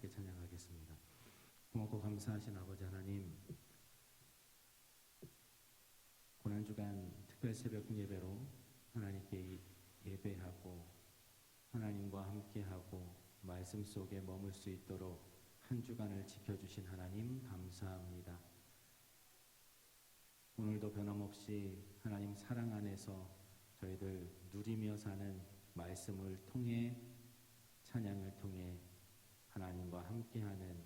함께 찬양하겠습니다. 고맙고 감사하신 아버지 하나님, 고난주간 특별 새벽 예배로 하나님께 예배하고 하나님과 함께하고 말씀 속에 머물 수 있도록 한 주간을 지켜주신 하나님 감사합니다. 오늘도 변함없이 하나님 사랑 안에서 저희들 누리며 사는 말씀을 통해, 찬양을 통해 하나님과 함께하는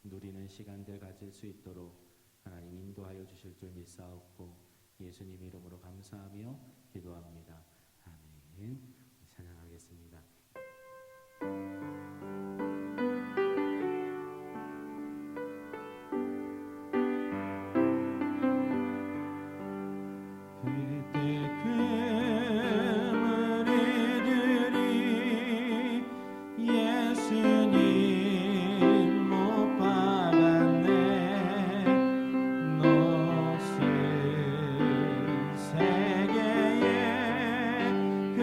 누리는 시간들 가질 수 있도록 하나님 인도하여 주실 줄 믿사옵고 예수님 이름으로 감사하며 기도합니다. 아멘. 찬양하겠습니다. 세계에 그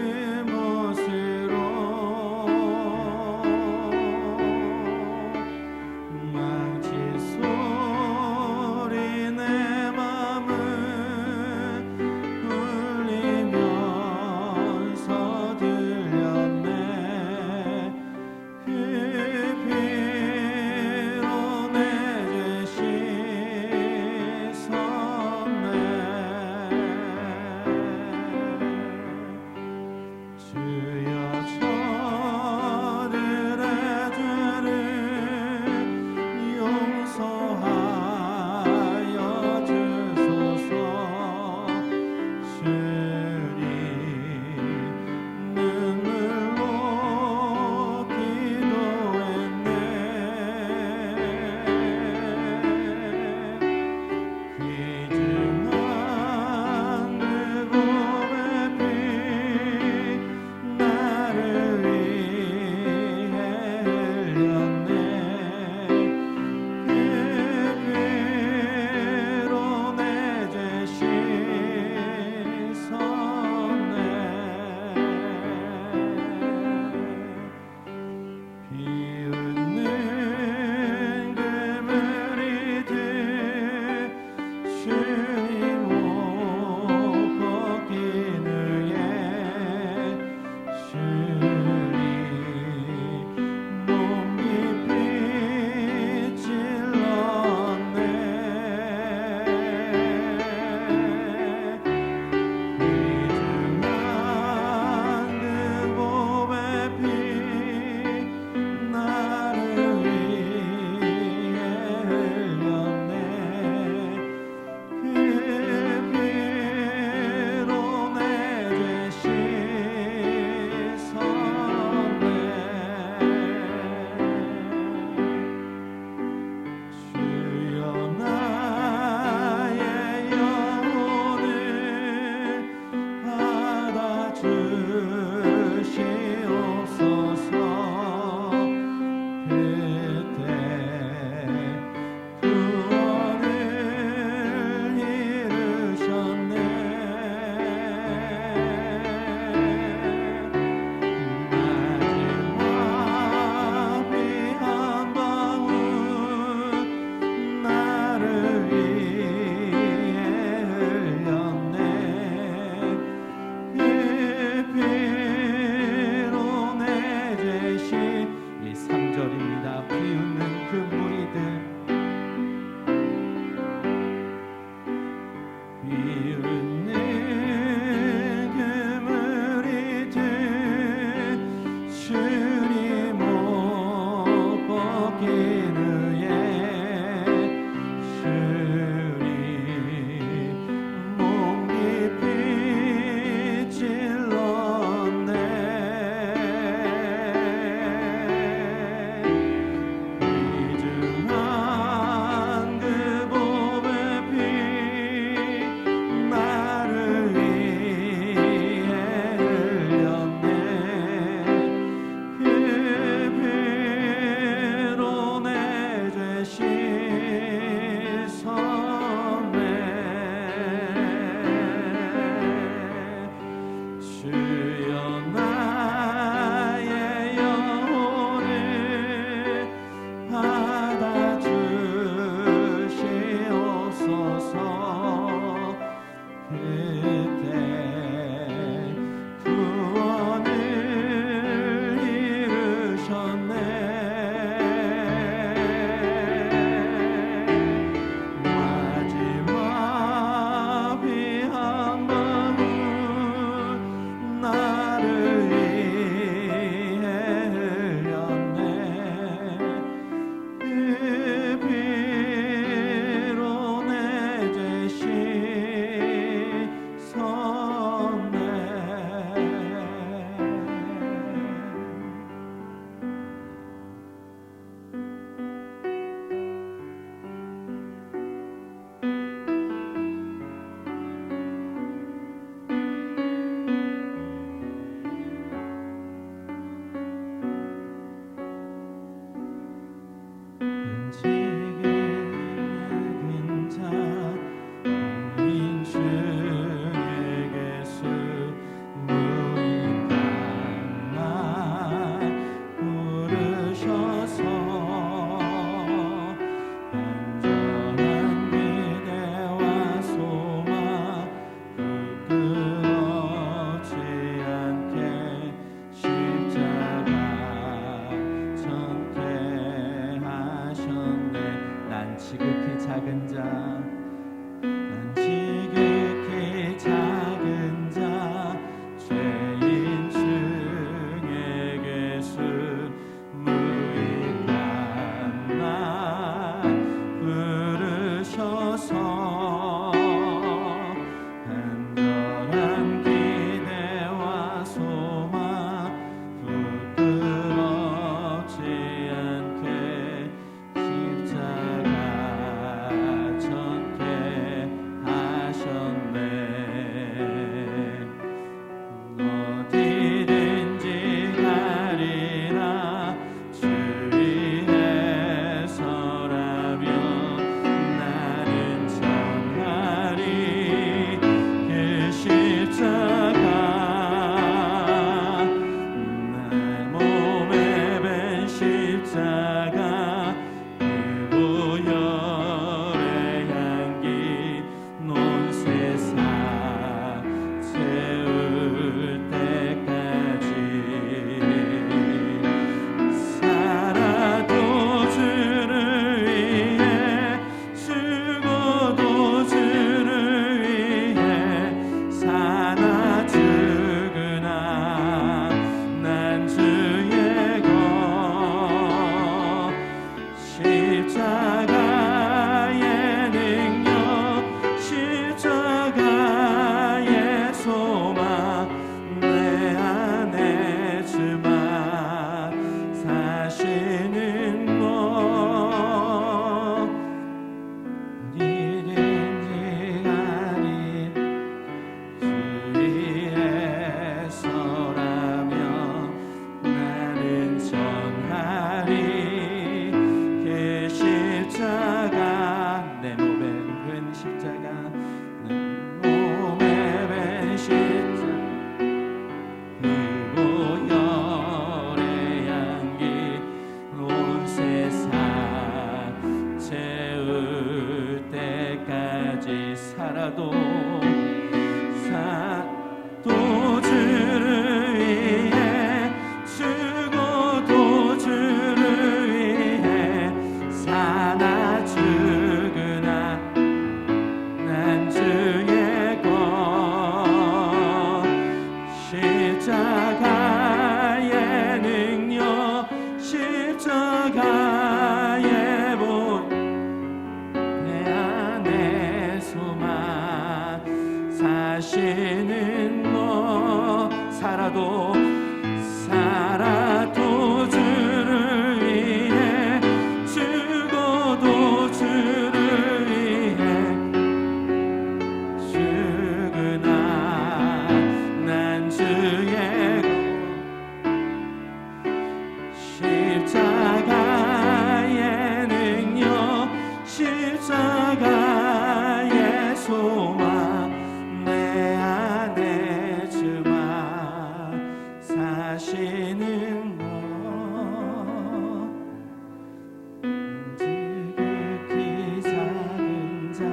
지극히 작은 자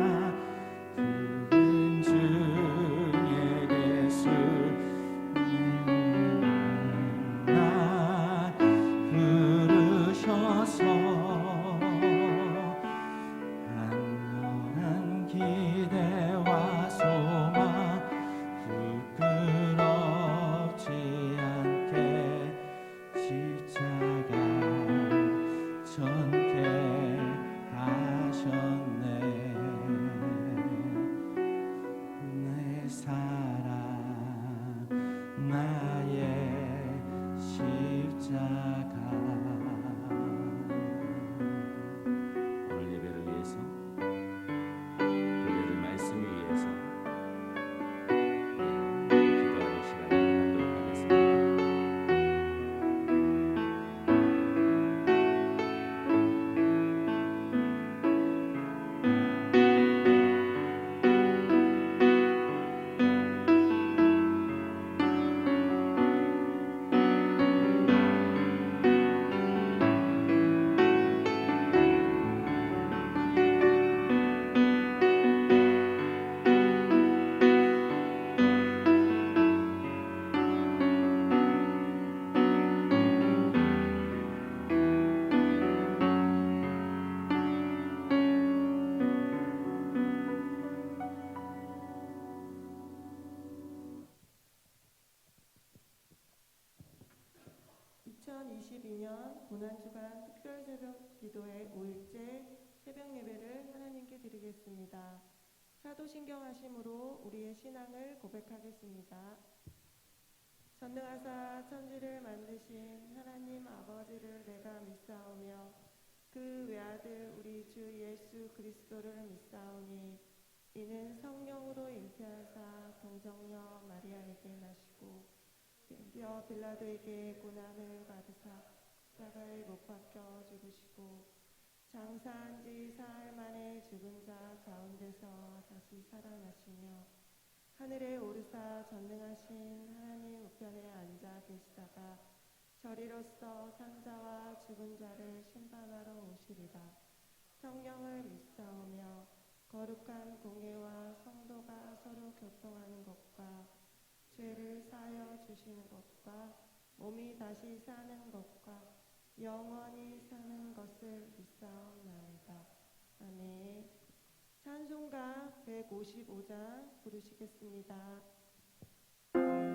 큰 주에게 날 부르셔서 안전한 기대와 소망 부끄럽지 않게 십자가 전개하셨네. 내 사랑 나의 십자가. 오늘 예배를 위해서, 교회를 말씀 위해서 기도하는 시간을 갖도록 하겠습니다. 2022년 고난주간 특별새벽 기도회 5일째 새벽 예배를 하나님께 드리겠습니다. 사도신경하심으로 우리의 신앙을 고백하겠습니다. 전능하사 천지를 만드신 하나님 아버지를 내가 믿사오며 그 외아들 우리 주 예수 그리스도를 믿사오니 이는 성령으로 잉태하사 동정녀 마리아에게 나시고 본디오 빌라도에게 고난을 받으사 십자가에 못 박혀 죽으시고 장사한 지 사흘 만에 죽은 자 가운데서 다시 살아나시며 하늘에 오르사 전능하신 하나님 우편에 앉아 계시다가 저리로서 산자와 죽은 자를 심판하러 오시리라. 성령을 믿사오며 거룩한 공예와 성도가 서로 교통하는 것과 죄를 사하여 주시는 것과 몸이 다시 사는 것과 영원히 사는 것을 믿사옵나이다. 아멘. 찬송가 155장 부르시겠습니다. 그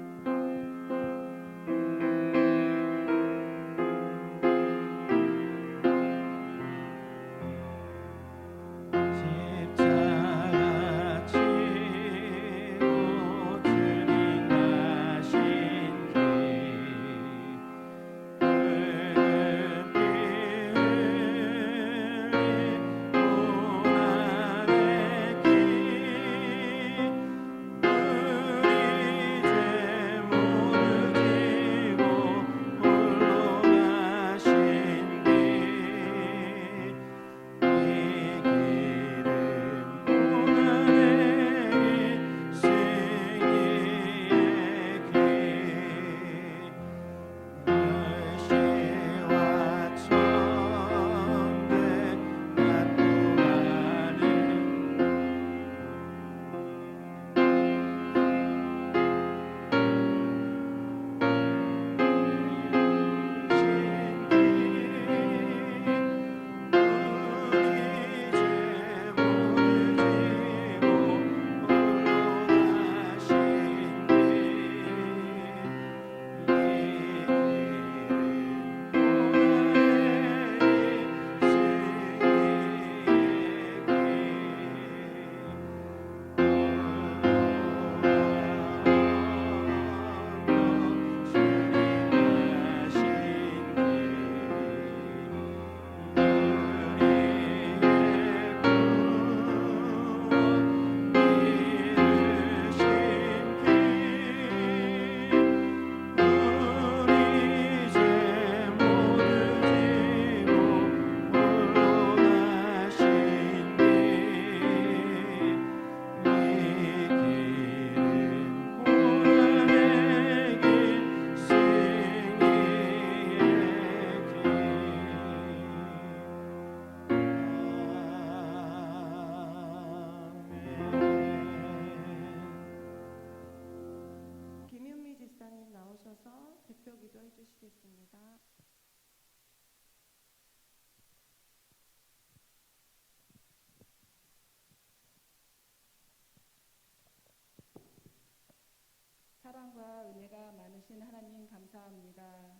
전능하신 하나님 감사합니다.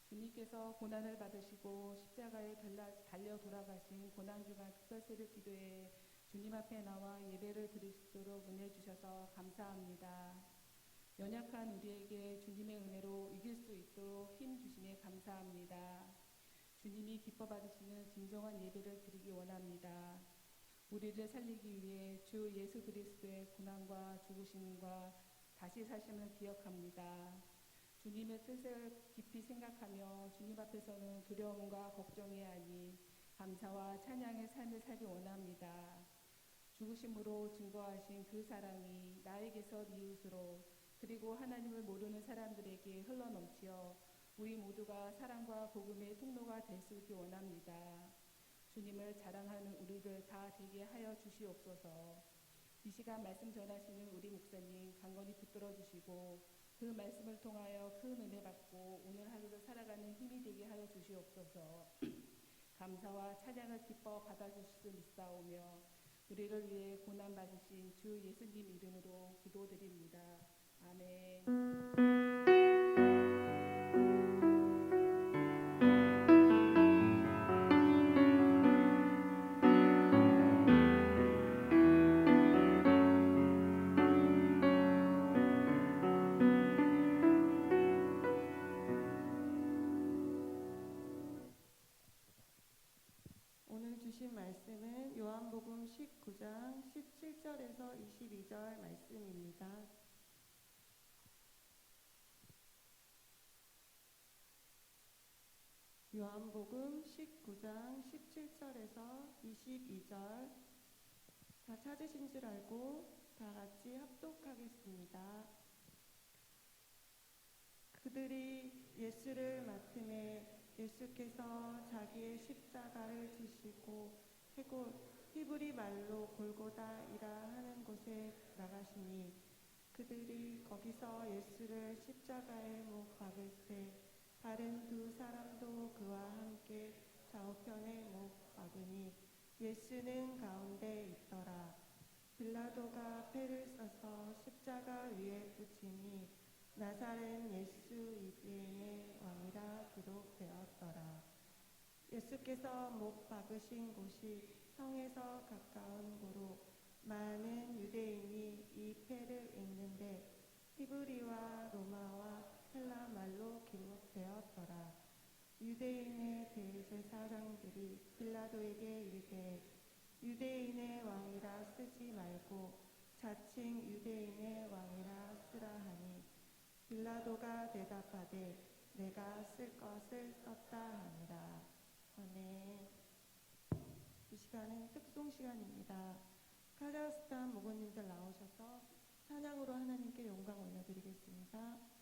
주님께서 고난을 받으시고 십자가에 달려 돌아가신 고난주간 특별세를 기도해 주님 앞에 나와 예배를 드릴 수 있도록 은혜 주셔서 감사합니다. 연약한 우리에게 주님의 은혜로 이길 수 있도록 힘 주시니 감사합니다. 주님이 기뻐 받으시는 진정한 예배를 드리기 원합니다. 우리를 살리기 위해 주 예수 그리스도의 고난과 죽으심과 다시 사심을 기억합니다. 주님의 뜻을 깊이 생각하며 주님 앞에서는 두려움과 걱정이 아닌 감사와 찬양의 삶을 살기 원합니다. 죽으심으로 증거하신 그 사랑이 나에게서 이웃으로 그리고 하나님을 모르는 사람들에게 흘러넘치어 우리 모두가 사랑과 복음의 통로가 될 수 있기 원합니다. 주님을 자랑하는 우리들 다 되게 하여 주시옵소서. 이 시간 말씀 전하시는 우리 목사님 강건히 붙들어 주시고 그 말씀을 통하여 큰 은혜 받고 오늘 하루를 살아가는 힘이 되게 하여 주시옵소서. 감사와 찬양을 기뻐 받아주실 수 믿사오며 우리를 위해 고난 받으신 주 예수님 이름으로 기도드립니다. 아멘. 오늘 주신 말씀은 요한복음 19장 17절에서 22절 말씀입니다. 요한복음 19장 17절에서 22절 다 찾으신 줄 알고 다 같이 합독하겠습니다. 그들이 예수를 맡음에 예수께서 자기의 십자가를 지시고 히브리 말로 골고다이라 하는 곳에 나가시니 그들이 거기서 예수를 십자가에 못 박을새 다른 두 사람도 그와 함께 좌우편에 못 박으니 예수는 가운데 있더라. 빌라도가 패를 써서 십자가 위에 붙이니 나사렛 예수 유대인의 왕이라 기록되었더라. 예수께서 못 박으신 곳이 성에서 가까운 고로 많은 유대인이 이 패를 읽는데 히브리와 로마와 헬라 말로 기록되었더라. 유대인의 대제사장들이 빌라도에게 이르되 유대인의 왕이라 쓰지 말고 자칭 유대인의 왕이라 쓰라 하니 빌라도가 대답하되 내가 쓸 것을 썼다 하니라. 아멘. 이 시간은 특송 시간입니다. 카자흐스탄 목원님들 나오셔서 찬양으로 하나님께 영광 올려드리겠습니다.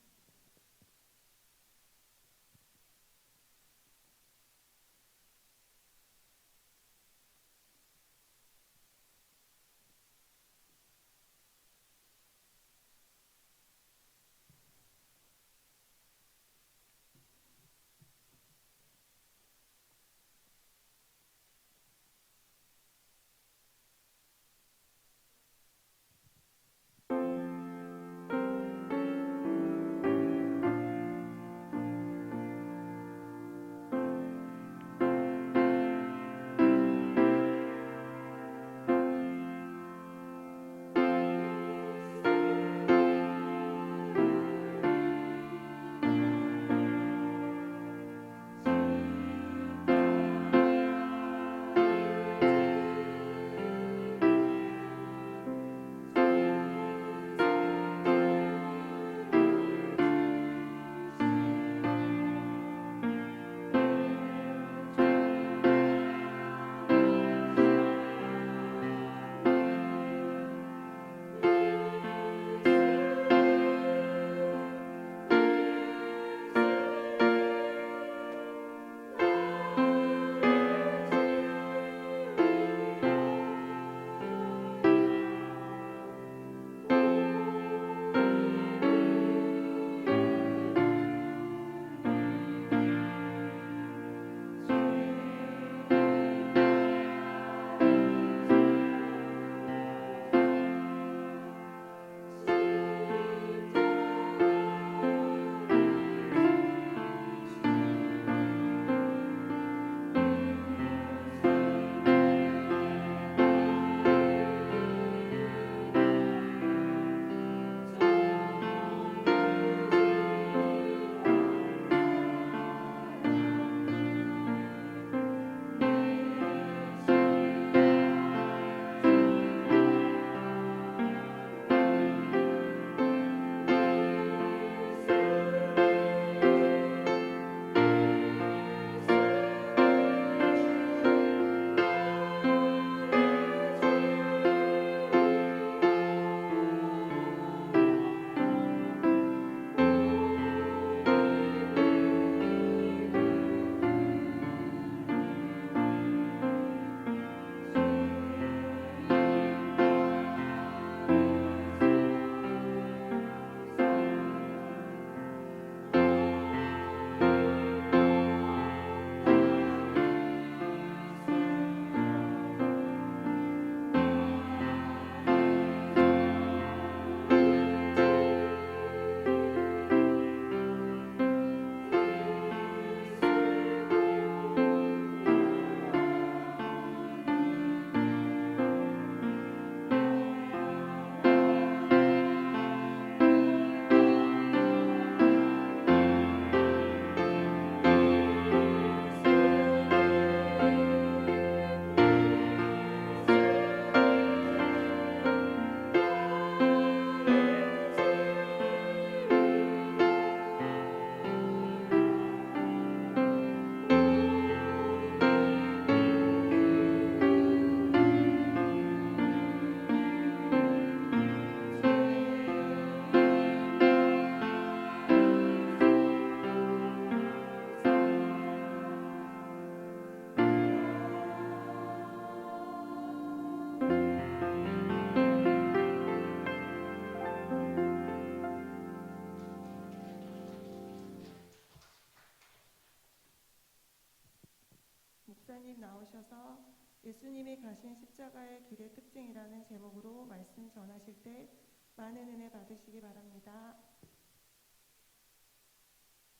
집사님 나오셔서 예수님이 가신 십자가의 길의 특징이라는 제목으로 말씀 전하실 때 많은 은혜 받으시기 바랍니다.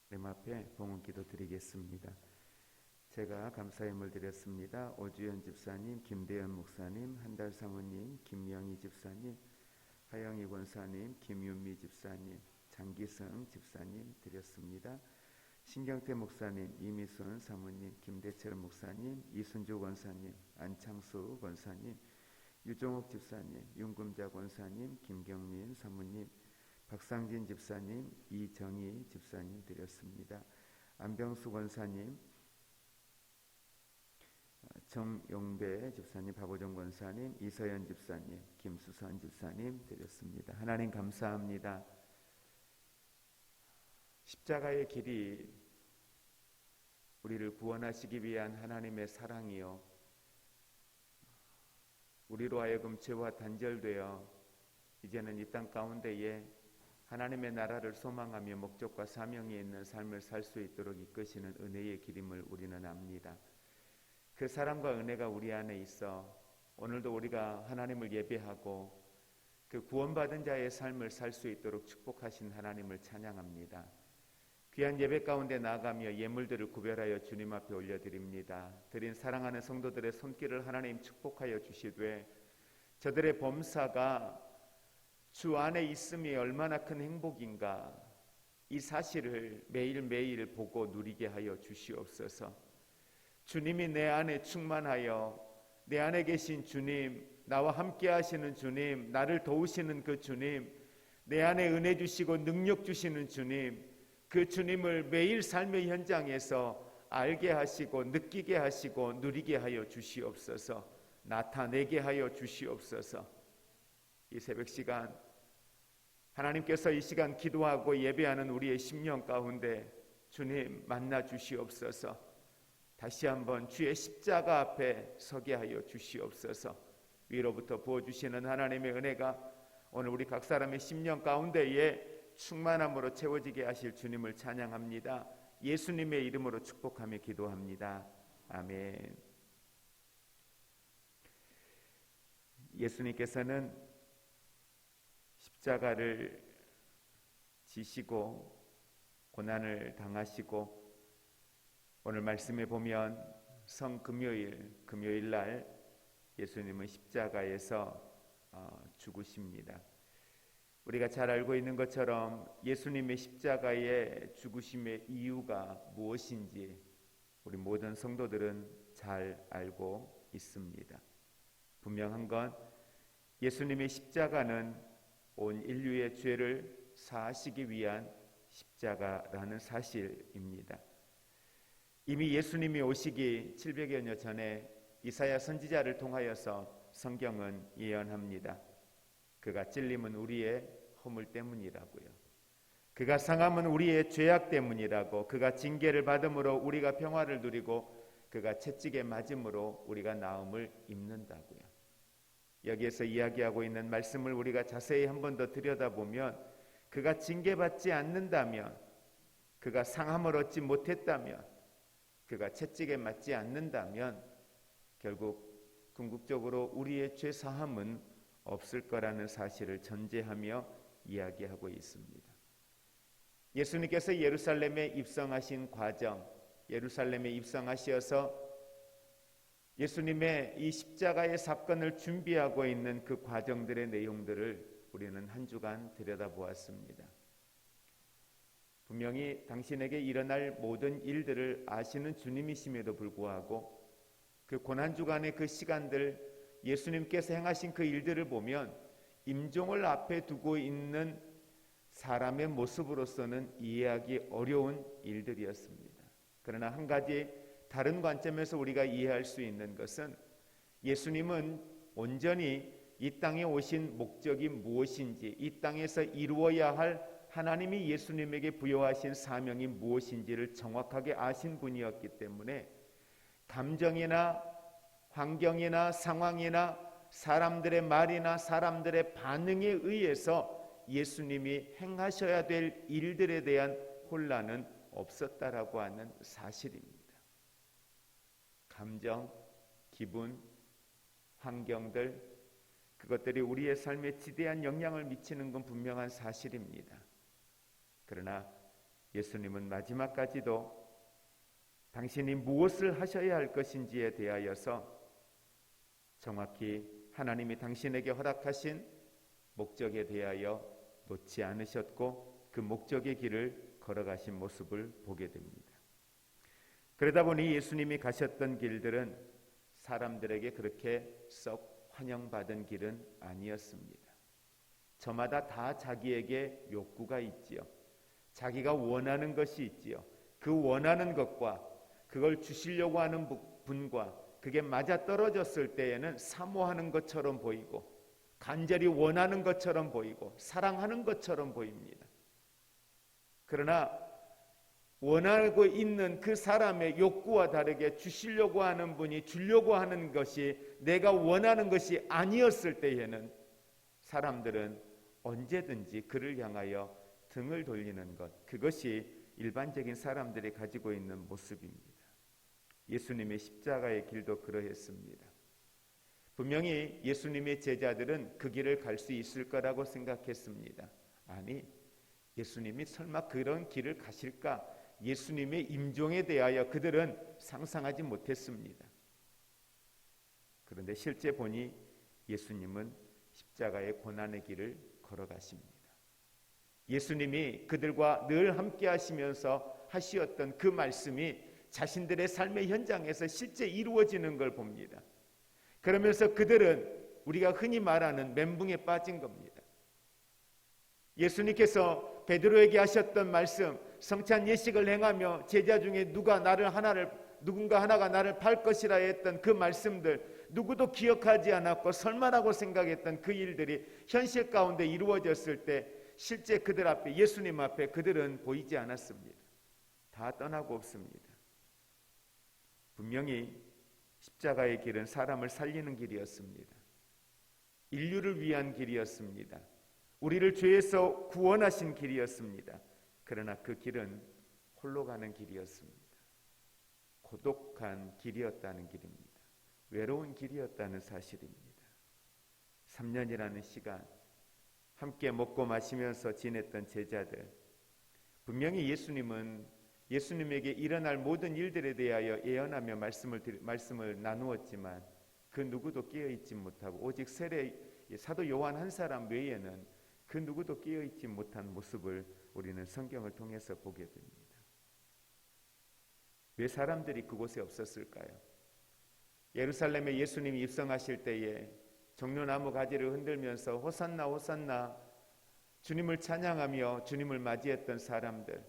하나님 앞에 봉헌 기도 드리겠습니다. 제가 감사의 드렸습니다. 오주연 집사님, 김대현 목사님, 한달 사모님, 김영희 집사님, 하영희 권사님, 김윤미 집사님, 장기성 집사님 드렸습니다. 신경태 목사님, 이미순 사모님, 김대철 목사님, 이순주 권사님, 안창수 권사님, 유종옥 집사님, 윤금자 권사님, 김경민 사모님, 박상진 집사님, 이정희 집사님 드렸습니다. 안병수 권사님, 정용배 집사님, 박오정 권사님, 이서연 집사님, 김수선 집사님 드렸습니다. 하나님 감사합니다. 십자가의 길이 우리를 구원하시기 위한 하나님의 사랑이요, 우리로 하여금 죄와 단절되어 이제는 이 땅 가운데에 하나님의 나라를 소망하며 목적과 사명이 있는 삶을 살 수 있도록 이끄시는 은혜의 길임을 우리는 압니다. 그 사랑과 은혜가 우리 안에 있어 오늘도 우리가 하나님을 예배하고 그 구원받은 자의 삶을 살 수 있도록 축복하신 하나님을 찬양합니다. 귀한 예배 가운데 나아가며 예물들을 구별하여 주님 앞에 올려드립니다. 드린 사랑하는 성도들의 손길을 하나님 축복하여 주시되 저들의 범사가 주 안에 있음이 얼마나 큰 행복인가, 이 사실을 매일매일 보고 누리게 하여 주시옵소서. 주님이 내 안에 충만하여 내 안에 계신 주님, 나와 함께 하시는 주님, 나를 도우시는 그 주님, 내 안에 은혜 주시고 능력 주시는 주님, 그 주님을 매일 삶의 현장에서 알게 하시고 느끼게 하시고 누리게 하여 주시옵소서. 나타내게 하여 주시옵소서. 이 새벽 시간 하나님께서 이 시간 기도하고 예배하는 우리의 심령 가운데 주님 만나 주시옵소서. 다시 한번 주의 십자가 앞에 서게 하여 주시옵소서. 위로부터 부어주시는 하나님의 은혜가 오늘 우리 각 사람의 심령 가운데에 충만함으로 채워지게 하실 주님을 찬양합니다. 예수님의 이름으로 축복하며 기도합니다. 아멘. 예수님께서는 십자가를 지시고 고난을 당하시고 오늘 말씀에 보면 금요일 날 예수님은 십자가에서 죽으십니다. 우리가 잘 알고 있는 것처럼 예수님의 십자가의 죽으심의 이유가 무엇인지 우리 모든 성도들은 잘 알고 있습니다. 분명한 건 예수님의 십자가는 온 인류의 죄를 사하시기 위한 십자가라는 사실입니다. 이미 예수님이 오시기 700여년 전에 이사야 선지자를 통하여서 성경은 예언합니다. 그가 찔림은 우리의 허물 때문이라고요. 그가 상함은 우리의 죄악 때문이라고, 그가 징계를 받음으로 우리가 평화를 누리고 그가 채찍에 맞음으로 우리가 나음을 입는다고요. 여기에서 이야기하고 있는 말씀을 우리가 자세히 한 번 더 들여다보면 그가 징계받지 않는다면, 그가 상함을 얻지 못했다면, 그가 채찍에 맞지 않는다면 결국 궁극적으로 우리의 죄 사함은 없을 거라는 사실을 전제하며 이야기하고 있습니다. 예수님께서 예루살렘에 입성하신 과정, 예루살렘에 입성하셔서 예수님의 이 십자가의 사건을 준비하고 있는 그 과정들의 내용들을 우리는 한 주간 들여다보았습니다. 분명히 당신에게 일어날 모든 일들을 아시는 주님이심에도 불구하고 그 고난주간의 그 시간들, 예수님께서 행하신 그 일들을 보면 임종을 앞에 두고 있는 사람의 모습으로서는 이해하기 어려운 일들이었습니다. 그러나 한 가지 다른 관점에서 우리가 이해할 수 있는 것은 예수님은 온전히 이 땅에 오신 목적이 무엇인지, 이 땅에서 이루어야 할 하나님이 예수님에게 부여하신 사명이 무엇인지를 정확하게 아신 분이었기 때문에 감정이나 환경이나 상황이나 사람들의 말이나 사람들의 반응에 의해서 예수님이 행하셔야 될 일들에 대한 혼란은 없었다라고 하는 사실입니다. 감정, 기분, 환경들, 그것들이 우리의 삶에 지대한 영향을 미치는 건 분명한 사실입니다. 그러나 예수님은 마지막까지도 당신이 무엇을 하셔야 할 것인지에 대하여서 정확히 하나님이 당신에게 허락하신 목적에 대하여 놓지 않으셨고 그 목적의 길을 걸어가신 모습을 보게 됩니다. 그러다 보니 예수님이 가셨던 길들은 사람들에게 그렇게 썩 환영받은 길은 아니었습니다. 저마다 다 자기에게 욕구가 있지요. 자기가 원하는 것이 있지요. 그 원하는 것과 그걸 주시려고 하는 분과 그게 맞아떨어졌을 때에는 사모하는 것처럼 보이고 간절히 원하는 것처럼 보이고 사랑하는 것처럼 보입니다. 그러나 원하고 있는 그 사람의 욕구와 다르게 주시려고 하는 분이 주려고 하는 것이 내가 원하는 것이 아니었을 때에는 사람들은 언제든지 그를 향하여 등을 돌리는 것, 그것이 일반적인 사람들이 가지고 있는 모습입니다. 예수님의 십자가의 길도 그러했습니다. 분명히 예수님의 제자들은 그 길을 갈 수 있을 거라고 생각했습니다. 아니, 예수님이 설마 그런 길을 가실까? 예수님의 임종에 대하여 그들은 상상하지 못했습니다. 그런데 실제 보니 예수님은 십자가의 고난의 길을 걸어가십니다. 예수님이 그들과 늘 함께 하시면서 하시었던 그 말씀이 자신들의 삶의 현장에서 실제 이루어지는 걸 봅니다. 그러면서 그들은 우리가 흔히 말하는 멘붕에 빠진 겁니다. 예수님께서 베드로에게 하셨던 말씀, 성찬 예식을 행하며 제자 중에 누군가 하나가 나를 팔 것이라 했던 그 말씀들, 누구도 기억하지 않았고 설마라고 생각했던 그 일들이 현실 가운데 이루어졌을 때 실제 그들 앞에, 예수님 앞에 그들은 보이지 않았습니다. 다 떠나고 없습니다. 분명히 십자가의 길은 사람을 살리는 길이었습니다. 인류를 위한 길이었습니다. 우리를 죄에서 구원하신 길이었습니다. 그러나 그 길은 홀로 가는 길이었습니다. 고독한 길이었다는 길입니다. 외로운 길이었다는 사실입니다. 3년이라는 시간 함께 먹고 마시면서 지냈던 제자들, 분명히 예수님에게 일어날 모든 일들에 대하여 예언하며 말씀을 나누었지만 그 누구도 깨어있지 못하고 오직 사도 요한 한 사람 외에는 그 누구도 깨어있지 못한 모습을 우리는 성경을 통해서 보게 됩니다. 왜 사람들이 그곳에 없었을까요? 예루살렘에 예수님이 입성하실 때에 종려나무 가지를 흔들면서 호산나 호산나 주님을 찬양하며 주님을 맞이했던 사람들,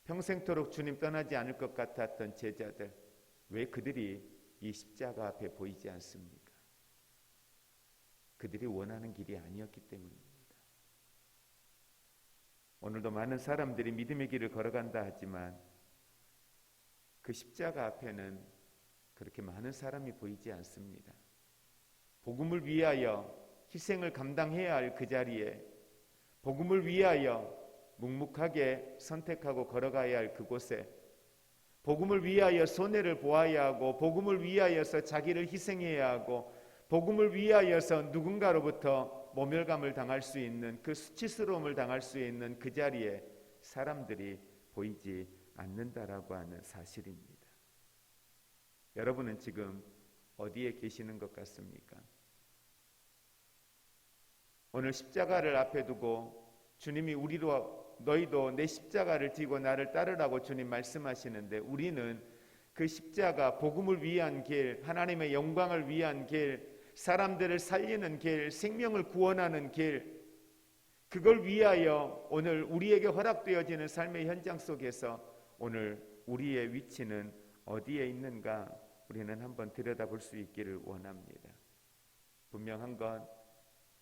평생토록 주님 떠나지 않을 것 같았던 제자들, 왜 그들이 이 십자가 앞에 보이지 않습니까? 그들이 원하는 길이 아니었기 때문입니다. 오늘도 많은 사람들이 믿음의 길을 걸어간다 하지만 그 십자가 앞에는 그렇게 많은 사람이 보이지 않습니다. 복음을 위하여 희생을 감당해야 할 그 자리에, 복음을 위하여 묵묵하게 선택하고 걸어가야 할 그곳에, 복음을 위하여 손해를 보아야 하고 복음을 위하여서 자기를 희생해야 하고 복음을 위하여서 누군가로부터 모멸감을 당할 수 있는, 그 수치스러움을 당할 수 있는 그 자리에 사람들이 보이지 않는다라고 하는 사실입니다. 여러분은 지금 어디에 계시는 것 같습니까? 오늘 십자가를 앞에 두고 주님이 너희도 내 십자가를 지고 나를 따르라고 주님 말씀하시는데, 우리는 그 십자가, 복음을 위한 길, 하나님의 영광을 위한 길, 사람들을 살리는 길, 생명을 구원하는 길, 그걸 위하여 오늘 우리에게 허락되어지는 삶의 현장 속에서 오늘 우리의 위치는 어디에 있는가 우리는 한번 들여다볼 수 있기를 원합니다. 분명한 건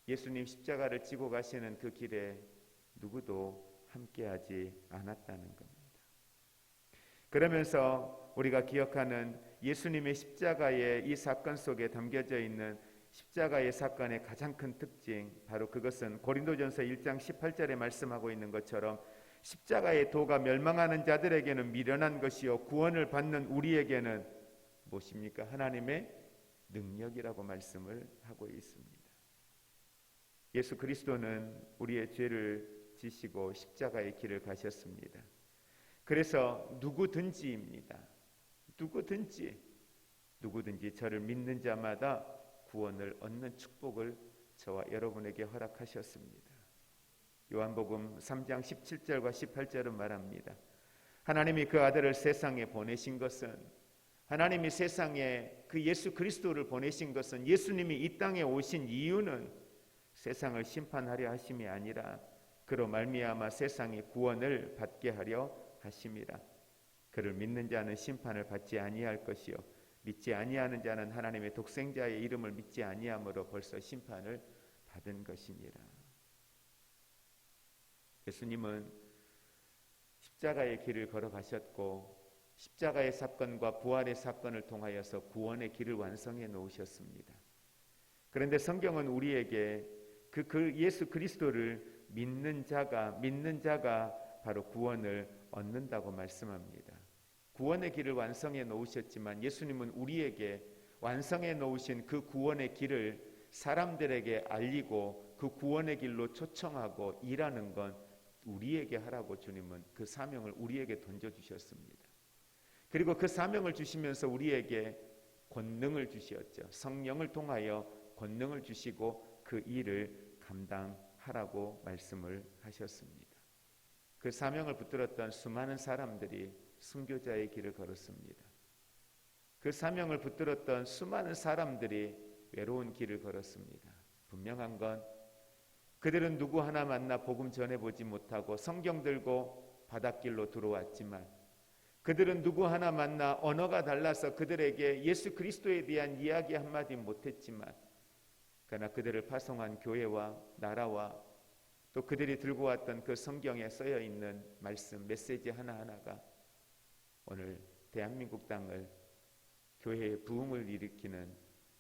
예수님 십자가를 지고 가시는 그 길에 누구도 함께하지 않았다는 겁니다. 그러면서 우리가 기억하는 예수님의 십자가의 이 사건 속에 담겨져 있는 십자가의 사건의 가장 큰 특징, 바로 그것은 고린도전서 1장 18절에 말씀하고 있는 것처럼 십자가의 도가 멸망하는 자들에게는 미련한 것이요 구원을 받는 우리에게는 무엇입니까? 하나님의 능력이라고 말씀을 하고 있습니다. 예수 그리스도는 우리의 죄를 지시고 십자가의 길을 가셨습니다. 그래서 누구든지입니다. 누구든지 저를 믿는 자마다 구원을 얻는 축복을 저와 여러분에게 허락하셨습니다. 요한복음 3장 17절과 18절은 말합니다. 하나님이 그 아들을 세상에 보내신 것은, 하나님이 세상에 그 예수 그리스도를 보내신 것은, 예수님이 이 땅에 오신 이유는 세상을 심판하려 하심이 아니라 그로 말미암아 세상이 구원을 받게 하려 하심이라. 그를 믿는 자는 심판을 받지 아니할 것이요 믿지 아니하는 자는 하나님의 독생자의 이름을 믿지 아니함으로 벌써 심판을 받은 것이니라. 예수님은 십자가의 길을 걸어가셨고 십자가의 사건과 부활의 사건을 통하여서 구원의 길을 완성해 놓으셨습니다. 그런데 성경은 우리에게 그 예수 그리스도를 믿는 자가 바로 구원을 얻는다고 말씀합니다. 구원의 길을 완성해 놓으셨지만 예수님은 우리에게 완성해 놓으신 그 구원의 길을 사람들에게 알리고 그 구원의 길로 초청하고 일하는 건 우리에게 하라고 주님은 그 사명을 우리에게 던져주셨습니다. 그리고 그 사명을 주시면서 우리에게 권능을 주셨죠. 성령을 통하여 권능을 주시고 그 일을 감당하라고 말씀을 하셨습니다. 그 사명을 붙들었던 수많은 사람들이 순교자의 길을 걸었습니다. 그 사명을 붙들었던 수많은 사람들이 외로운 길을 걸었습니다. 분명한 건 그들은 누구 하나 만나 복음 전해보지 못하고 성경 들고 바닷길로 들어왔지만, 그들은 누구 하나 만나 언어가 달라서 그들에게 예수 그리스도에 대한 이야기 한마디 못했지만, 그러나 그들을 파송한 교회와 나라와 또 그들이 들고 왔던 그 성경에 쓰여 있는 말씀, 메시지 하나하나가 오늘 대한민국 땅을 교회의 부흥을 일으키는,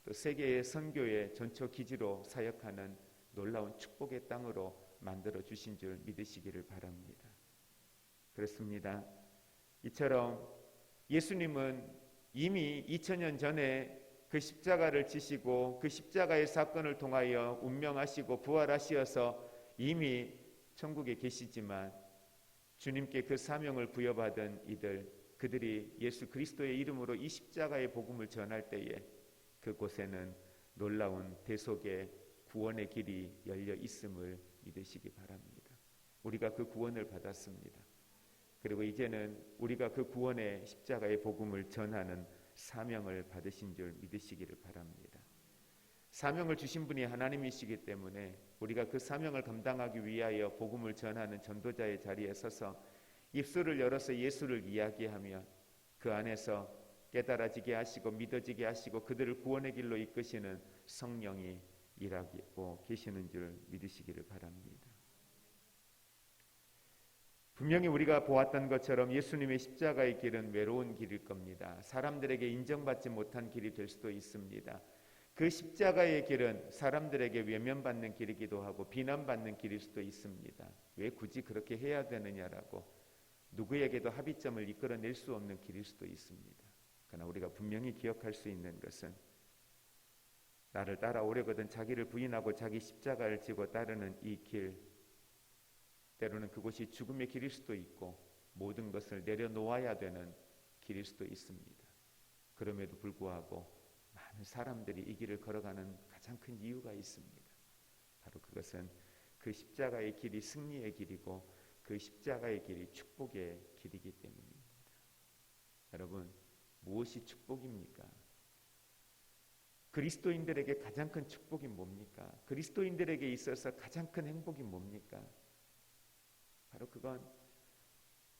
또 세계의 선교의 전초 기지로 사역하는 놀라운 축복의 땅으로 만들어 주신 줄 믿으시기를 바랍니다. 그렇습니다. 이처럼 예수님은 이미 2000년 전에 그 십자가를 지시고 그 십자가의 사건을 통하여 운명하시고 부활하시어서 이미 천국에 계시지만, 주님께 그 사명을 부여받은 그들이 예수 그리스도의 이름으로 이 십자가의 복음을 전할 때에 그곳에는 놀라운 대속의 구원의 길이 열려 있음을 믿으시기 바랍니다. 우리가 그 구원을 받았습니다. 그리고 이제는 우리가 그 구원의 십자가의 복음을 전하는 사명을 받으신 줄 믿으시기를 바랍니다. 사명을 주신 분이 하나님이시기 때문에 우리가 그 사명을 감당하기 위하여 복음을 전하는 전도자의 자리에 서서 입술을 열어서 예수를 이야기하며 그 안에서 깨달아지게 하시고 믿어지게 하시고 그들을 구원의 길로 이끄시는 성령이 일하고 계시는 줄 믿으시기를 바랍니다. 분명히 우리가 보았던 것처럼 예수님의 십자가의 길은 외로운 길일 겁니다. 사람들에게 인정받지 못한 길이 될 수도 있습니다. 그 십자가의 길은 사람들에게 외면받는 길이기도 하고 비난받는 길일 수도 있습니다. 왜 굳이 그렇게 해야 되느냐라고 누구에게도 합의점을 이끌어낼 수 없는 길일 수도 있습니다. 그러나 우리가 분명히 기억할 수 있는 것은 나를 따라오려거든 자기를 부인하고 자기 십자가를 지고 따르는 이 길, 때로는 그곳이 죽음의 길일 수도 있고 모든 것을 내려놓아야 되는 길일 수도 있습니다. 그럼에도 불구하고 많은 사람들이 이 길을 걸어가는 가장 큰 이유가 있습니다. 바로 그것은 그 십자가의 길이 승리의 길이고 그 십자가의 길이 축복의 길이기 때문입니다. 여러분, 무엇이 축복입니까? 그리스도인들에게 가장 큰 축복이 뭡니까? 그리스도인들에게 있어서 가장 큰 행복이 뭡니까? 바로 그건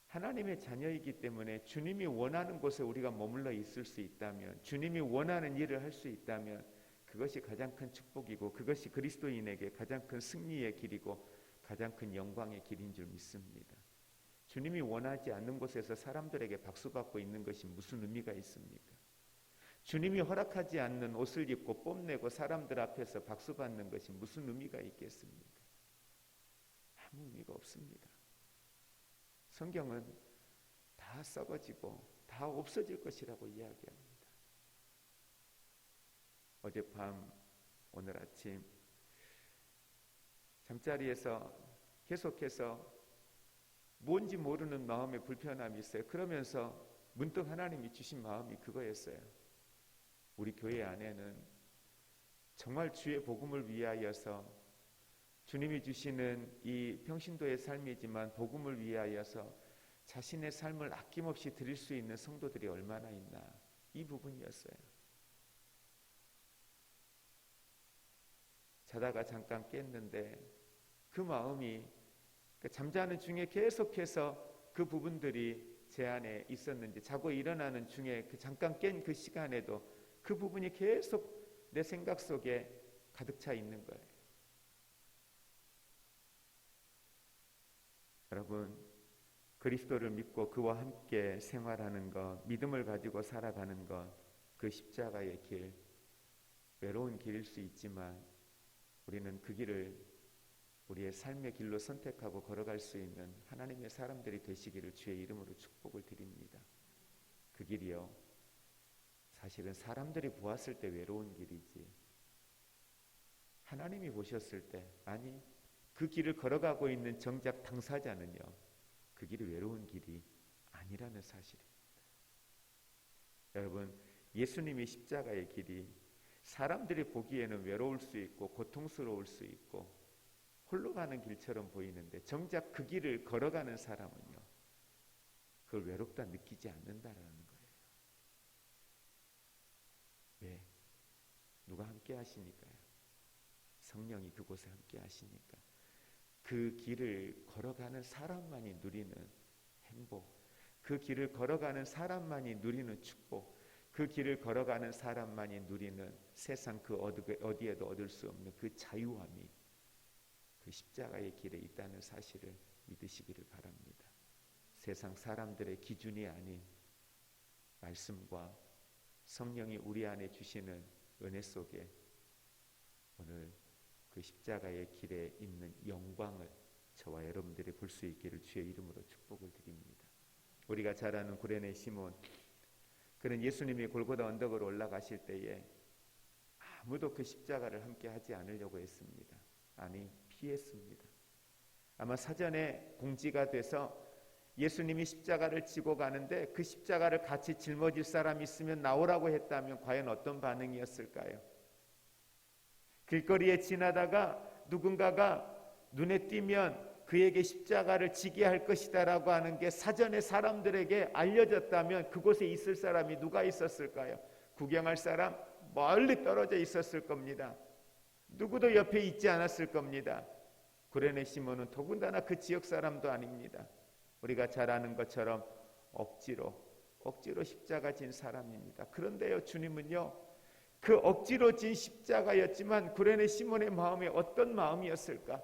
하나님의 자녀이기 때문에 주님이 원하는 곳에 우리가 머물러 있을 수 있다면, 주님이 원하는 일을 할 수 있다면 그것이 가장 큰 축복이고 그것이 그리스도인에게 가장 큰 승리의 길이고 가장 큰 영광의 길인 줄 믿습니다. 주님이 원하지 않는 곳에서 사람들에게 박수받고 있는 것이 무슨 의미가 있습니까? 주님이 허락하지 않는 옷을 입고 뽐내고 사람들 앞에서 박수받는 것이 무슨 의미가 있겠습니까? 아무 의미가 없습니다. 성경은 다 썩어지고 다 없어질 것이라고 이야기합니다. 어젯밤 오늘 아침 잠자리에서 계속해서 뭔지 모르는 마음의 불편함이 있어요. 그러면서 문득 하나님이 주신 마음이 그거였어요. 우리 교회 안에는 정말 주의 복음을 위하여서 주님이 주시는 이 평신도의 삶이지만 복음을 위하여서 자신의 삶을 아낌없이 드릴 수 있는 성도들이 얼마나 있나, 이 부분이었어요. 자다가 잠깐 깼는데 그 마음이 잠자는 중에 계속해서 그 부분들이 제 안에 있었는지, 자고 일어나는 중에 그 잠깐 깬 그 시간에도 그 부분이 계속 내 생각 속에 가득 차 있는 거예요. 여러분, 그리스도를 믿고 그와 함께 생활하는 것, 믿음을 가지고 살아가는 것, 그 십자가의 길, 외로운 길일 수 있지만 우리는 그 길을 우리의 삶의 길로 선택하고 걸어갈 수 있는 하나님의 사람들이 되시기를 주의 이름으로 축복을 드립니다. 그 길이요, 사실은 사람들이 보았을 때 외로운 길이지, 하나님이 보셨을 때, 아니 그 길을 걸어가고 있는 정작 당사자는요, 그 길이 외로운 길이 아니라는 사실입니다. 여러분, 예수님이 십자가의 길이 사람들이 보기에는 외로울 수 있고 고통스러울 수 있고 홀로 가는 길처럼 보이는데, 정작 그 길을 걸어가는 사람은요, 그걸 외롭다 느끼지 않는다라는 거예요. 왜? 누가 함께 하시니까요. 성령이 그곳에 함께 하시니까. 그 길을 걸어가는 사람만이 누리는 행복, 그 길을 걸어가는 사람만이 누리는 축복, 그 길을 걸어가는 사람만이 누리는 세상 그 어디에도 얻을 수 없는 그 자유함이 그 십자가의 길에 있다는 사실을 믿으시기를 바랍니다. 세상 사람들의 기준이 아닌 말씀과 성령이 우리 안에 주시는 은혜 속에 오늘 그 십자가의 길에 있는 영광을 저와 여러분들이 볼 수 있기를 주의 이름으로 축복을 드립니다. 우리가 잘 아는 구레네 시몬, 그는 예수님이 골고다 언덕으로 올라가실 때에 아무도 그 십자가를 함께 하지 않으려고 했습니다. 아니, 피했습니다. 아마 사전에 공지가 돼서 예수님이 십자가를 지고 가는데 그 십자가를 같이 짊어질 사람이 있으면 나오라고 했다면 과연 어떤 반응이었을까요? 길거리에 지나다가 누군가가 눈에 띄면 그에게 십자가를 지게 할 것이다라고 하는 게 사전에 사람들에게 알려졌다면 그곳에 있을 사람이 누가 있었을까요? 구경할 사람 멀리 떨어져 있었을 겁니다. 누구도 옆에 있지 않았을 겁니다. 구레네 시몬은 더군다나 그 지역 사람도 아닙니다. 우리가 잘 아는 것처럼 억지로 십자가 진 사람입니다. 그런데요, 주님은요, 그 억지로 진 십자가였지만 구레네 시몬의 마음에 어떤 마음이었을까?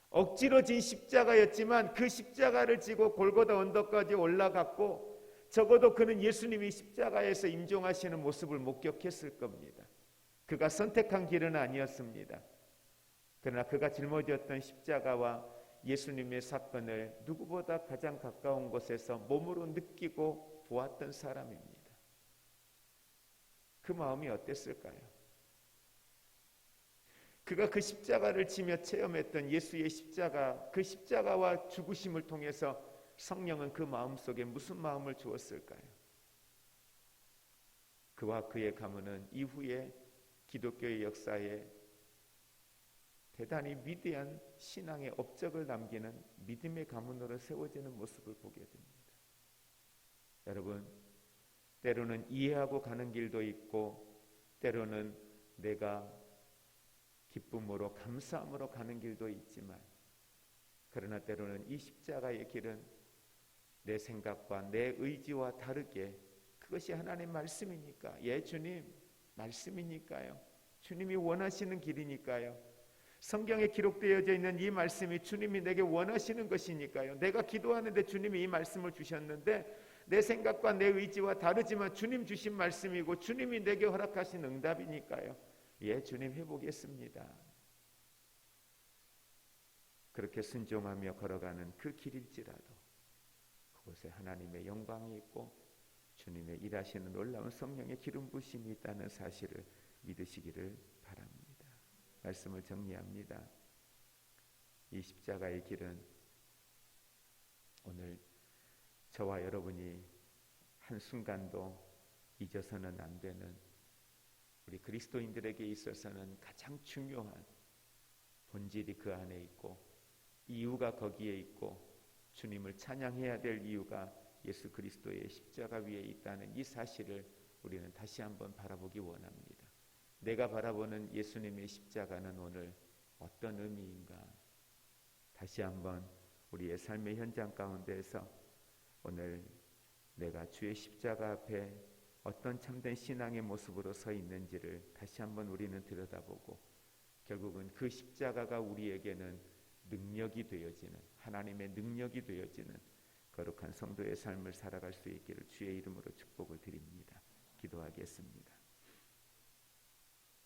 억지로 진 십자가였지만 그 십자가를 지고 골고다 언덕까지 올라갔고, 적어도 그는 예수님이 십자가에서 임종하시는 모습을 목격했을 겁니다. 그가 선택한 길은 아니었습니다. 그러나 그가 짊어졌던 십자가와 예수님의 사건을 누구보다 가장 가까운 곳에서 몸으로 느끼고 보았던 사람입니다. 그 마음이 어땠을까요? 그가 그 십자가를 지며 체험했던 예수의 십자가, 그 십자가와 죽으심을 통해서 성령은 그 마음속에 무슨 마음을 주었을까요? 그와 그의 가문은 이후에 기독교의 역사에 대단히 위대한 신앙의 업적을 남기는 믿음의 가문으로 세워지는 모습을 보게 됩니다. 여러분, 때로는 이해하고 가는 길도 있고 때로는 내가 기쁨으로 감사함으로 가는 길도 있지만, 그러나 때로는 이 십자가의 길은 내 생각과 내 의지와 다르게, 그것이 하나님의 말씀이니까, 예 주님 말씀이니까요, 주님이 원하시는 길이니까요, 성경에 기록되어져 있는 이 말씀이 주님이 내게 원하시는 것이니까요, 내가 기도하는데 주님이 이 말씀을 주셨는데 내 생각과 내 의지와 다르지만 주님 주신 말씀이고 주님이 내게 허락하신 응답이니까요, 예 주님 해보겠습니다. 그렇게 순종하며 걸어가는 그 길일지라도 그곳에 하나님의 영광이 있고 주님의 일하시는 놀라운 성령의 기름 부심이 있다는 사실을 믿으시기를 바랍니다. 말씀을 정리합니다. 이 십자가의 길은 오늘 저와 여러분이 한순간도 잊어서는 안 되는, 우리 그리스도인들에게 있어서는 가장 중요한 본질이 그 안에 있고, 이유가 거기에 있고, 주님을 찬양해야 될 이유가 예수 그리스도의 십자가 위에 있다는 이 사실을 우리는 다시 한번 바라보기 원합니다. 내가 바라보는 예수님의 십자가는 오늘 어떤 의미인가? 다시 한번 우리의 삶의 현장 가운데에서 오늘 내가 주의 십자가 앞에 어떤 참된 신앙의 모습으로 서 있는지를 다시 한번 우리는 들여다보고, 결국은 그 십자가가 우리에게는 능력이 되어지는, 하나님의 능력이 되어지는 거룩한 성도의 삶을 살아갈 수 있기를 주의 이름으로 축복을 드립니다. 기도하겠습니다.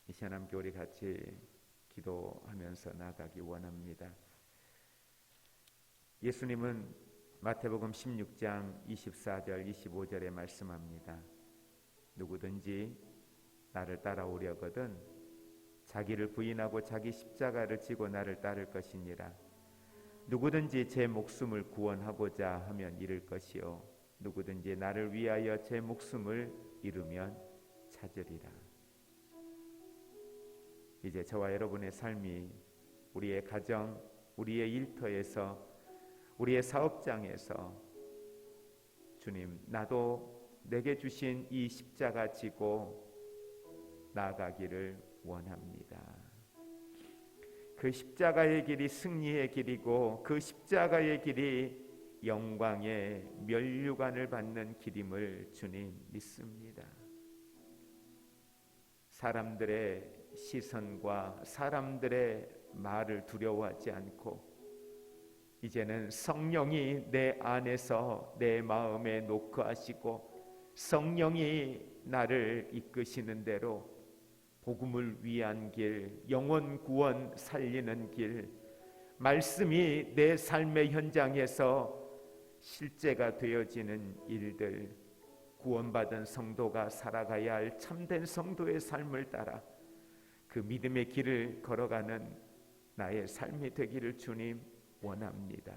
이 시간 함께 우리 같이 기도하면서 나아가기 원합니다. 예수님은 마태복음 16장 24절 25절에 말씀합니다. 누구든지 나를 따라오려거든 자기를 부인하고 자기 십자가를 지고 나를 따를 것이니라. 누구든지 제 목숨을 구원하고자 하면 잃을 것이요 누구든지 나를 위하여 제 목숨을 잃으면 찾으리라. 이제 저와 여러분의 삶이 우리의 가정, 우리의 일터에서, 우리의 사업장에서 주님, 나도 내게 주신 이 십자가 지고 나아가기를 원합니다. 그 십자가의 길이 승리의 길이고, 그 십자가의 길이 영광의 면류관을 받는 길임을 주님 믿습니다. 사람들의 시선과 사람들의 말을 두려워하지 않고, 이제는 성령이 내 안에서 내 마음에 노크하시고 성령이 나를 이끄시는 대로 복음을 위한 길, 영혼 구원 살리는 길, 말씀이 내 삶의 현장에서 실제가 되어지는 일들, 구원받은 성도가 살아가야 할 참된 성도의 삶을 따라 그 믿음의 길을 걸어가는 나의 삶이 되기를 주님 원합니다.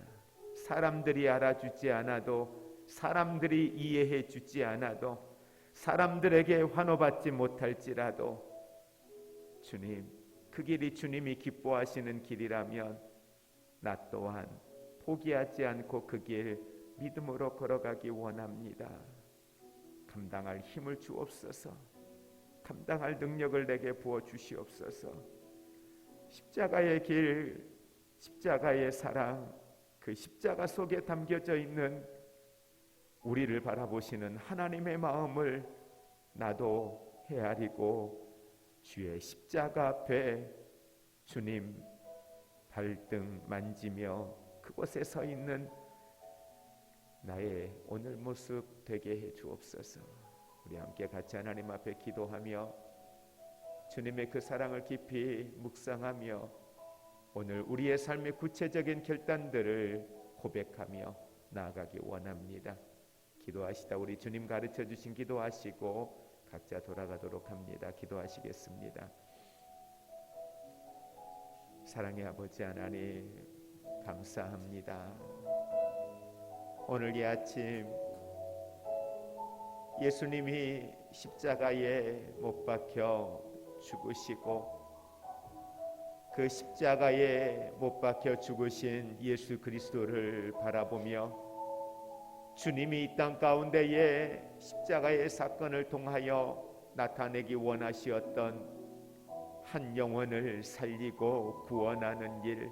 사람들이 알아주지 않아도, 사람들이 이해해 주지 않아도, 사람들에게 환호받지 못할지라도 주님, 그 길이 주님이 기뻐하시는 길이라면 나 또한 포기하지 않고 그 길 믿음으로 걸어가기 원합니다. 감당할 힘을 주옵소서. 감당할 능력을 내게 부어 주시옵소서. 십자가의 길, 십자가의 사랑, 그 십자가 속에 담겨져 있는 우리를 바라보시는 하나님의 마음을 나도 헤아리고 주의 십자가 앞에 주님 발등 만지며 그곳에 서 있는 나의 오늘 모습 되게 해 주옵소서. 우리 함께 같이 하나님 앞에 기도하며 주님의 그 사랑을 깊이 묵상하며 오늘 우리의 삶의 구체적인 결단들을 고백하며 나아가기 원합니다. 기도하시다 우리 주님 가르쳐 주신 기도하시고 각자 돌아가도록 합니다. 기도하시겠습니다. 사랑의 아버지 하나님, 감사합니다. 오늘 이 아침 예수님이 십자가에 못 박혀 죽으시고, 그 십자가에 못 박혀 죽으신 예수 그리스도를 바라보며 주님이 이 땅 가운데에 십자가의 사건을 통하여 나타내기 원하시었던 한 영혼을 살리고 구원하는 일,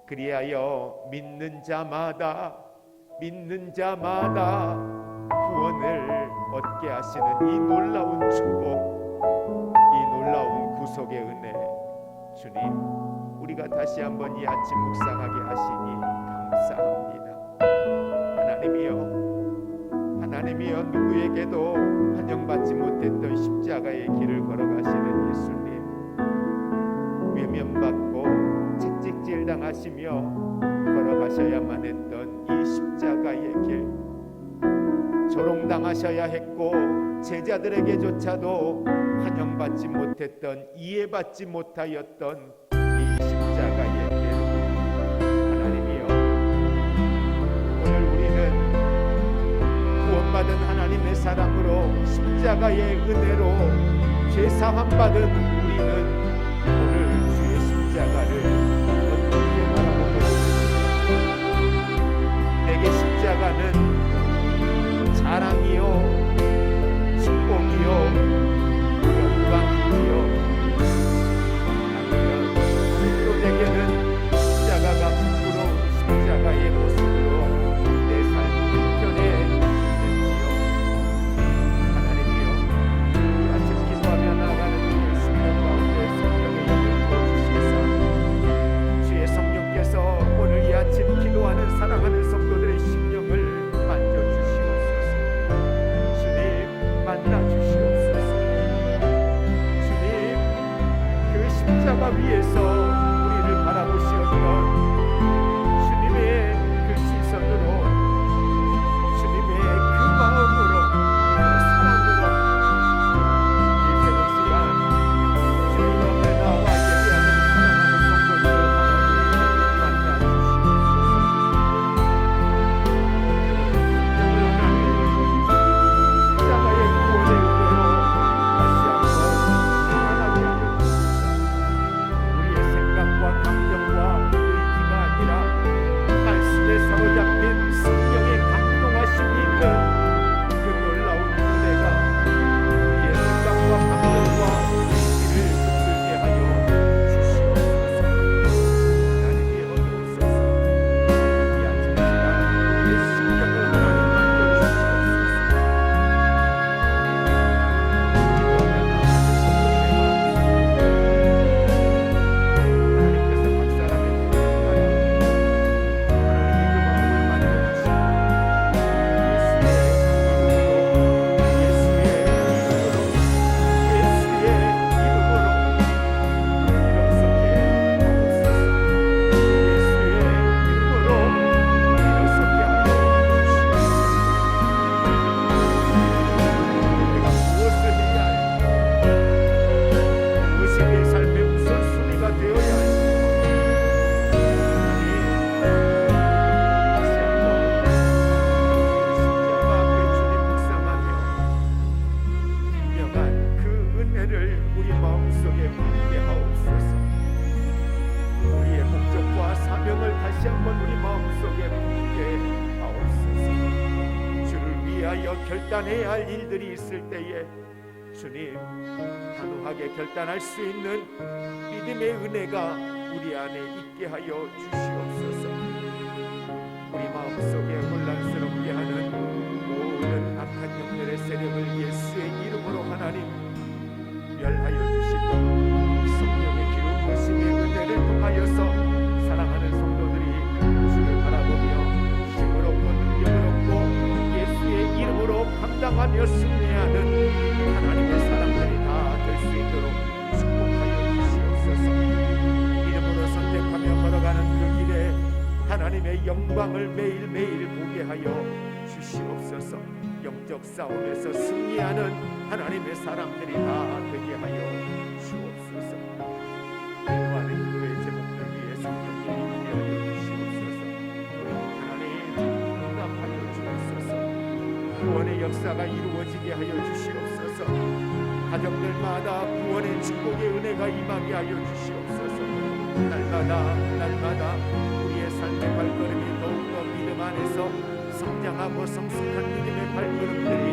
그리하여 믿는 자마다 구원을 얻게 하시는 이 놀라운 축복, 이 놀라운 구속의 은혜, 주님, 우리가 다시 한번 이 아침 묵상하게 하시니 감사합니다. 하나님이여 누구에게도 환영받지 못했던 십자가의 길을 걸어가시는 예수님, 외면받고 채찍질 당하시며 걸어가셔야만 했던 이 십자가의 길, 조롱당하시고 감당하셔야 했고 제자들에게조차도 환영받지 못했던, 이해받지 못하였던 이 십자가의 길. 하나님이여, 오늘 우리는 구원받은 하나님의 사랑으로 십자가의 은혜로 죄사함받은 우리는 오늘 주의 십자가를 어떻게 바라보고 있습니까? 내게 십자가는 자랑이요 축복이요 영광이요, 아니면 성도에게는 십자가가 부끄러운 십자가의 모습으로 내 삶을 편해지지요. 하나님이여, 우리 아침 기도하며 나아가는 주의 심령 가운데 성령의 영을 부어주시사 주의 성령께서 오늘 이 아침 기도하는 사랑하는 성도들의 심령을 만져주시옵소서. 주님 만나주시옵소서. 주님, 그 십자가 위에서 우리를 바라보시었던 주님의 그 시선으로, 주님의 그 마음으로, 그 사랑으로 이 새벽 시간 주님 앞에 나와 예배하는 사랑하는 성도들을 하나님 만나주시옵소서. 십자가의 구원의 은혜로 다시 한번 충만하게 하여 주시옵소서. 우리의 생각과 감정과 의지가 아니라 말씀에 사로잡힌 성령의 감동하심이 있는 그 놀라운 은혜가 우리의 생각과 감정과 의지를 붙들게 하여 주시옵소서. 하나님이 어두우소서. 이 아침 시간 우리의 심령을 하나님 만져주시옵소서. 하나님께서 각 사람의 마음을 만져주시고 우리 마음속에 품게 하옵소서. 우리의 목적과 사명을 다시 한번 우리 마음속에 품게 하옵소서. 주를 위하여 결단해야 할 일들이 있을 때에 주님, 단호하게 결단할 수 있는 믿음의 은혜가 우리 안에 있게 하여 주시옵소서. 우리 마음속에 혼란스럽게 하는 모든 악한 영들의 세력을 예수의 이름으로 하나님 멸하여 주시고, 성령의 기름 부으심의 은혜를 통하여서 사랑하는 성도들이 주를 바라보며 힘을 얻고 능력을 얻고 예수의 이름으로 감당하며 승리하는 하나님의 사람들이 다 될 수 있도록 축복하여 주시옵소서. 이름으로 선택하며 걸어가는 그 길에 하나님의 영광을 매일매일 보게 하여 주시옵소서. 영적 싸움에서 승리하는 하나님의 사람들이 다 되게 하여 주옵소서. 기도하는 기도의 제목들 위해 성령님 임재하여 주시옵소서. 하나님 응답하여 주옵소서. 구원의 역사가 이루어지게 하여 주시옵소서. 가정들마다 구원의 축복의 은혜가 임하게 하여 주시옵소서. 날마다 우리의 삶의 발걸음이 더욱더 믿음 안에서 성장하고 성숙한 믿음의 발걸음들이